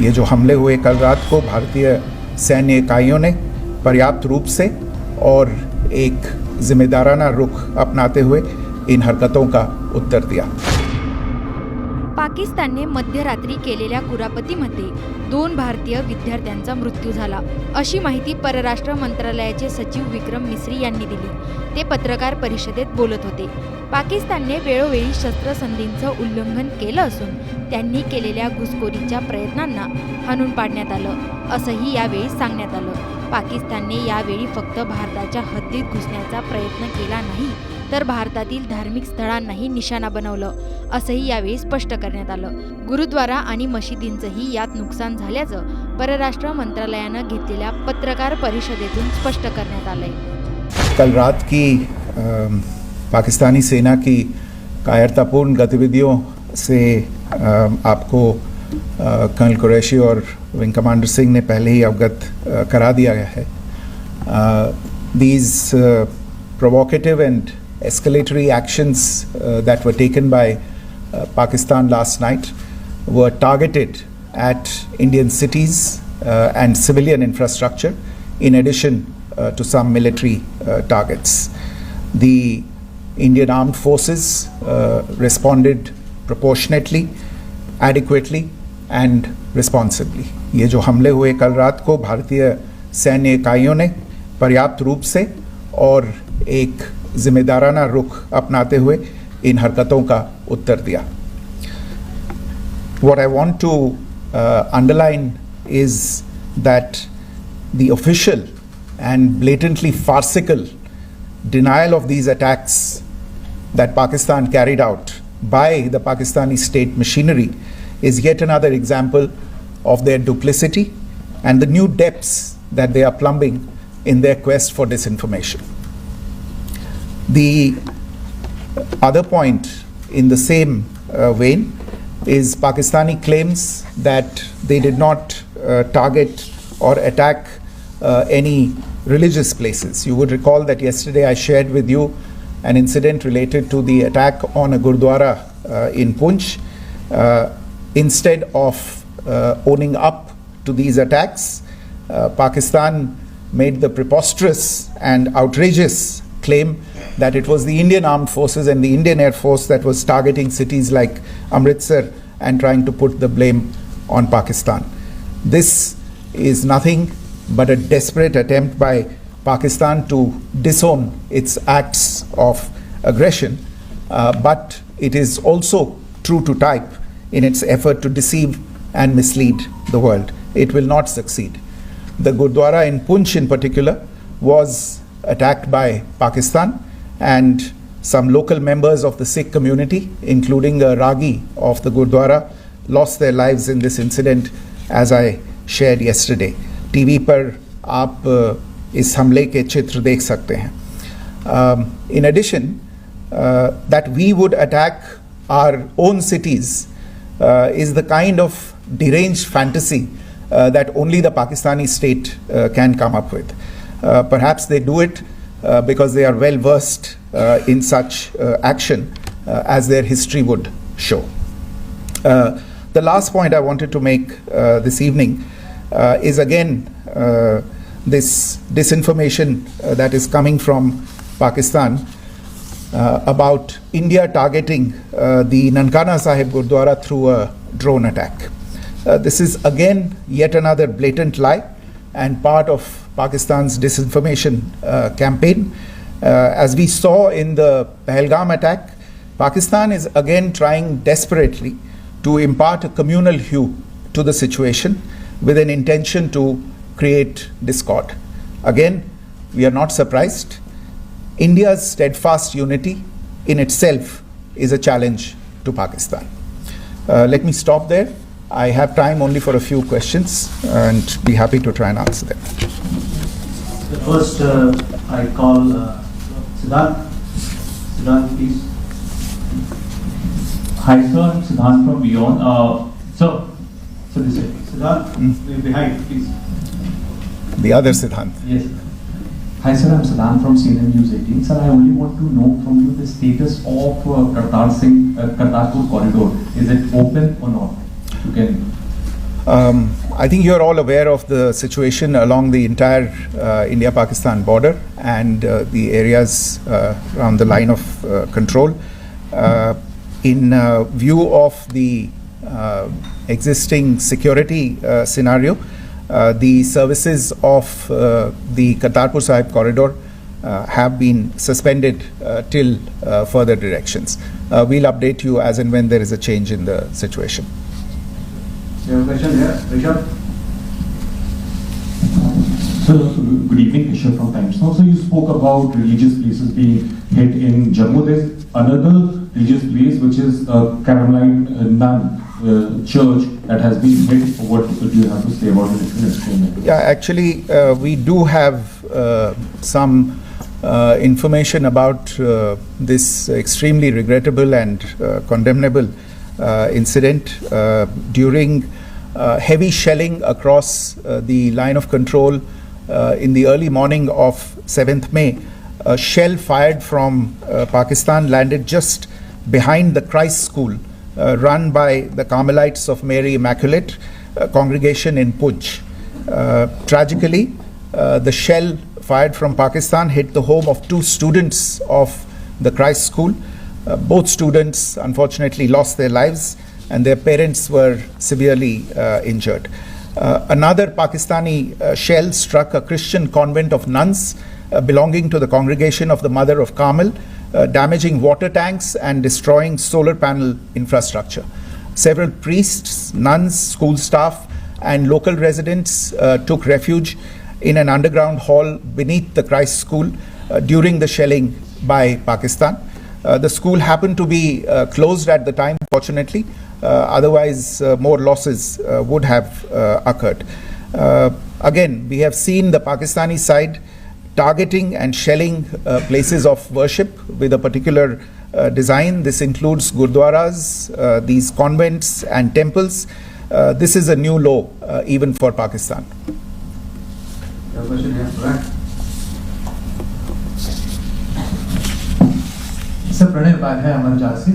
ये जो हमले हुए कल रात को भारतीय सैन्य इकाइयों ने पर्याप्त रूप से और एक जिम्मेदाराना रुख अपनाते हुए इन हरकतों का उत्तर दिया। पाकिस्तानने मध्यरात्री केलेल्या कुरापतीमध्ये 2 भारतीय विद्यार्थ्यांचा मृत्यू झाला, अशी माहिती परराष्ट्र मंत्रालयाचे सचिव विक्रम मिस्री यांनी दिली। ते पत्रकार परिषदेत बोलत होते। पाकिस्तानने वेळोवेळी शस्त्रसंधींचं उल्लंघन केलं असून त्यांनी केलेल्या घुसखोरीच्या प्रयत्नांना हाणून पाडण्यात आलं, असंही यावेळी सांगण्यात आलं। पाकिस्तानने यावेळी फक्त भारताच्या हद्दीत घुसण्याचा प्रयत्न केला नाही, तर भारतातील धार्मिक स्थळांनाही निशाणा बनवलं, असंही यावेळी स्पष्ट करण्यात आलं। गुरुद्वारा आणि मशिदींचंही यात नुकसान झाल्याचं परराष्ट्र मंत्रालयानं घेतलेल्या पत्रकार परिषदेतून स्पष्ट करण्यात आलंय। कल रात की पाकिस्तानी सेना की कायरतापूर्ण गतिविधियों से आपको कर्नल कुरैशी और विंग कमांडर सिंह ने पहले ही अवगत करा दिया गया है। These provocative and escalatory actions that were taken by Pakistan last night were targeted at Indian cities and civilian infrastructure, in addition to some military targets. The Indian armed forces responded proportionately, adequately and responsibly. ये जो हमले हुए कल रात को भारतीय सैन्य इकाइयों ने पर्याप्त रूप से और एक जिम्मेदाराना रुख अपनाते हुए इन हरकतों का उत्तर दिया। What I want to underline is that the official and blatantly farcical denial of these attacks that Pakistan carried out by the Pakistani state machinery is yet another example of their duplicity and the new depths that they are plumbing in their quest for disinformation. The other point in the same vein is Pakistani claims that they did not target or attack any religious places. You would recall that yesterday I shared with you an incident related to the attack on a Gurdwara in Poonch. Instead of owning up to these attacks, Pakistan made the preposterous and outrageous claim that it was the Indian armed forces and the Indian Air Force that was targeting cities like Amritsar and trying to put the blame on Pakistan. This is nothing but a desperate attempt by Pakistan to disown its acts of aggression, but it is also true to type in its effort to deceive and mislead the world. It will not succeed. The Gurdwara in Poonch in particular was attacked by Pakistan, and some local members of the Sikh community, including a Ragi of the Gurdwara, lost their lives in this incident, as I shared yesterday. TV पर आप इस हमले के चित्र देख सकते हैं. In addition, that we would attack our own cities is the kind of deranged fantasy that only the Pakistani state can come up with. Perhaps they do it because they are well versed in such action, as their history would show. The last point I wanted to make this evening is again this disinformation that is coming from Pakistan about India targeting the Nankana Sahib Gurdwara through a drone attack. This is again yet another blatant lie and part of Pakistan's disinformation campaign. As we saw in the Pahalgam attack, Pakistan is again trying desperately to impart a communal hue to the situation with an intention to create discord. Again, we are not surprised. India's steadfast unity in itself is a challenge to Pakistan. Let me stop there. I have time only for a few questions and be happy to try and answer them. The first, I call Siddharth. Siddharth, please. Hi, sir. I'm Siddharth from Beyond. So this is Siddharth, behind, please. The other Siddhant. Yes. Hi, sir. I'm Siddharth from CNN News 18. Sir, I only want to know from you the status of Kartarpur corridor. Is it open or not? You can. I think you're all aware of the situation along the entire India-Pakistan border and the areas around the line of control. In view of the existing security scenario, the services of the Kartarpur Sahib corridor have been suspended till further directions. We'll update you as and when there is a change in the situation. You have a question here, Rishabh? So, good evening, Rishabh from Times Now. So, you spoke about religious places being hit in Jammu. There's another religious place which is Caroline Nun church that has been hit. What do you have to say about it? If you can explain it? Yeah, actually, we do have some information about this extremely regrettable and condemnable incident. During heavy shelling across the line of control in the early morning of 7th May, a shell fired from Pakistan landed just behind the Christ School run by the Carmelites of Mary Immaculate congregation in Puj. Tragically, the shell fired from Pakistan hit the home of 2 students of the Christ School. Both students unfortunately lost their lives and their parents were severely injured. Another Pakistani shell struck a Christian convent of nuns belonging to the congregation of the Mother of Carmel, damaging water tanks and destroying solar panel infrastructure. Several priests, nuns, school staff and local residents took refuge in an underground hall beneath the Christ School during the shelling by Pakistan. The school happened to be closed at the time, fortunately. Otherwise, more losses would have occurred. Again, we have seen the Pakistani side targeting and shelling places of worship with a particular design. This includes gurdwaras, these convents and temples. This is a new low even for Pakistan. You have a question here, right? Sir Pranay Upadhyay Amar जहाज से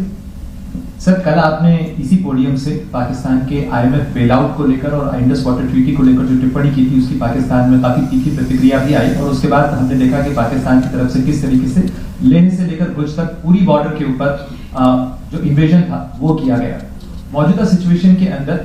sir कल आपने इसी podium से पाकिस्तान के IMF bailout को लेकर और इंडस वाटर ट्रीटी को लेकर जो टिप्पणी की थी उसकी पाकिस्तान में काफी तीखी प्रतिक्रिया भी आई और उसके बाद हमने देखा कि पाकिस्तान की तरफ से किस तरीके से लेह से लेकर भुज तक पूरी बॉर्डर के ऊपर जो इन्वेजन था वो किया गया। मौजूदा सिचुएशन के अंदर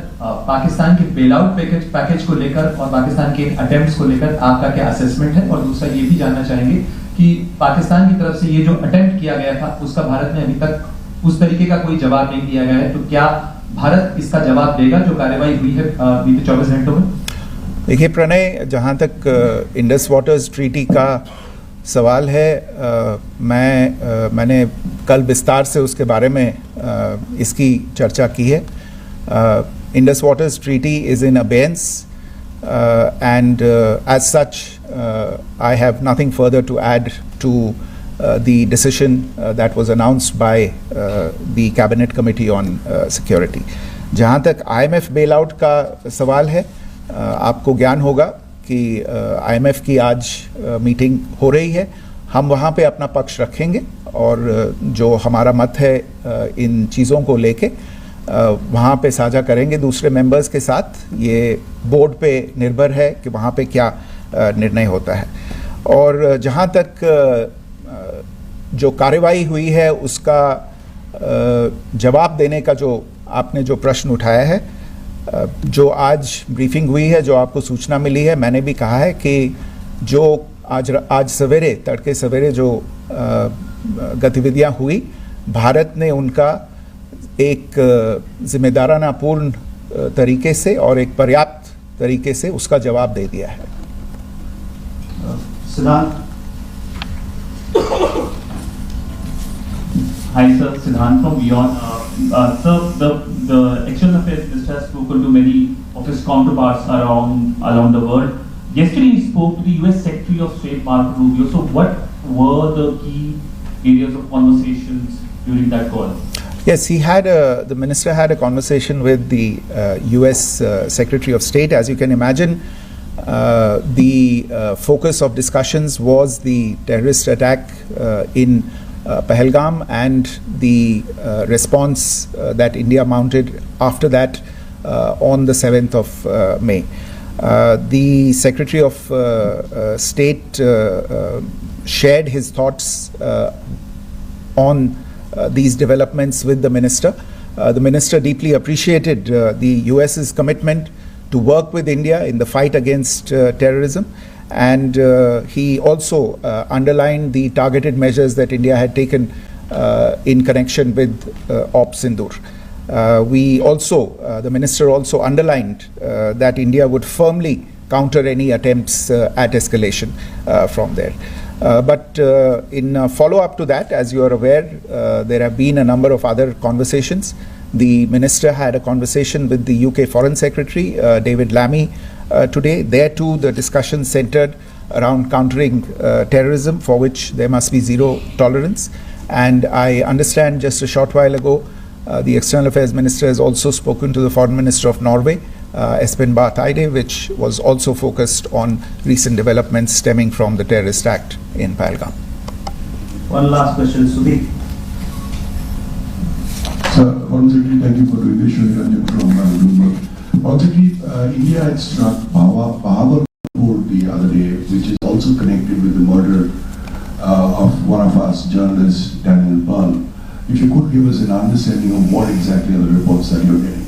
पाकिस्तान के बेलआउट पैकेज को लेकर और पाकिस्तान के अटेम्प्ट्स को लेकर आपका क्या असेसमेंट है, और दूसरा ये भी जानना चाहेंगे कि पाकिस्तान की तरफ से ये जो अटेम्प्ट किया गया था उसका भारत ने अभी तक उस तरीके का कोई जवाब नहीं दिया गया है, तो क्या भारत इसका जवाब देगा जो कार्रवाई हुई है बीते 24 घंटों में? देखिए प्रणय, जहाँ तक इंडस वाटर्स ट्रीटी का सवाल है, मैंने कल विस्तार से उसके बारे में इसकी चर्चा की है. Indus waters treaty is in abeyance and as such I have nothing further to add to the decision that was announced by the Cabinet Committee on Security. जहाँ तक IMF bailout का सवाल है, आपको ज्ञान होगा कि IMF की आज मीटिंग हो रही है. हम वहाँ पे अपना पक्ष रखेंगे और जो हमारा मत है इन चीज़ों को लेके वहाँ पे साझा करेंगे दूसरे मेंबर्स के साथ. ये बोर्ड पे निर्भर है कि वहाँ पे क्या निर्णय होता है. और जहाँ तक जो कार्रवाई हुई है उसका जवाब देने का जो आपने जो प्रश्न उठाया है, जो आज ब्रीफिंग हुई है, जो आपको सूचना मिली है, मैंने भी कहा है कि जो आज सवेरे तड़के सवेरे जो गतिविधियाँ हुई, भारत ने उनका एक जिम्मेदाराना पूर्ण तरीके से और एक पर्याप्त तरीके से उसका जवाब दे दिया है. सिद्धांत. Hi sir, Siddhant from Beyond. Sir, the External Affairs Minister has spoken to many of his counterparts around the world. Yesterday he spoke to the US Secretary of State Marco Rubio. So what were the key areas of conversations during that call? Yes, the minister had a conversation with the US Secretary of State. As you can imagine, the focus of discussions was the terrorist attack in Pahalgam and the response that India mounted after that on the 7th of May. The Secretary of State shared his thoughts on these developments with the minister. The minister deeply appreciated the US's commitment to work with India in the fight against terrorism, and he also underlined the targeted measures that India had taken in connection with Op Sindoor. The minister also underlined that India would firmly counter any attempts at escalation from there. But in follow-up to that, as you are aware, there have been a number of other conversations. The minister had a conversation with the UK Foreign Secretary, David Lammy, today. There too, the discussion centered around countering terrorism, for which there must be zero tolerance. And I understand just a short while ago, the External Affairs Minister has also spoken to the Foreign Minister of Norway, Espen Barth Eide, which was also focused on recent developments stemming from the terrorist act in Pahalgam. One last question, Sudhi. Sir, Foreign Secretary, thank you for doing this. Shuri Ranjan from Bloomberg. Foreign Secretary, India had struck Bahawalpur the other day, which is also connected with the murder of one of us, journalist Daniel Pearl. If you could give us an understanding of what exactly are the reports that you're getting.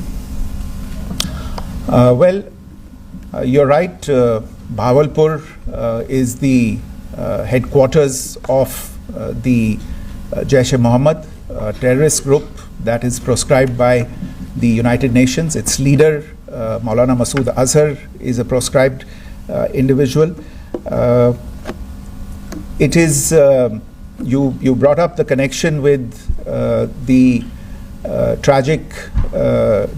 You're right. Bahawalpur is the headquarters of the Jaish-e-Mohammed terrorist group that is proscribed by the United Nations. Its leader, Maulana Masood Azhar, is a proscribed individual. It is, you brought up the connection with the tragic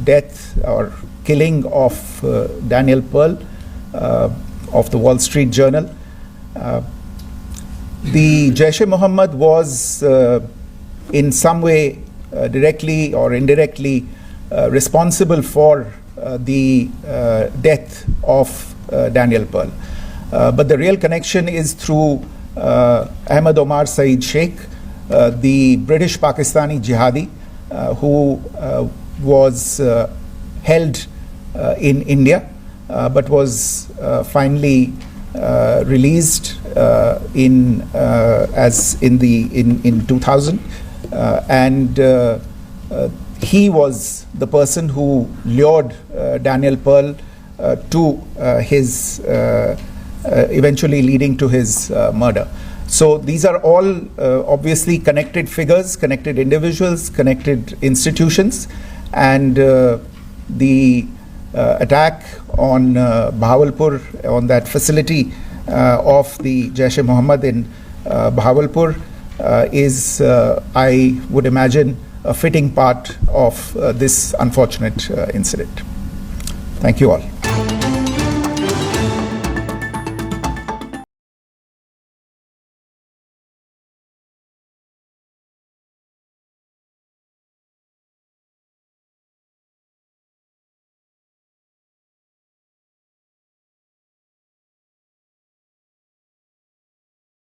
death or killing of Daniel Pearl of the Wall Street Journal. The Jaish-e-Mohammed was in some way directly or indirectly responsible for the death of Daniel Pearl. But the real connection is through Ahmed Omar Saeed Sheikh, the British Pakistani jihadi who was held in India but was finally released in 2000, and he was the person who lured Daniel Pearl to his eventually leading to his murder. So these are all obviously connected figures, connected individuals, connected institutions, and the attack on Bahawalpur, on that facility of the Jaish-e-Mohammed in Bahawalpur is, I would imagine, a fitting part of this unfortunate incident. Thank you all.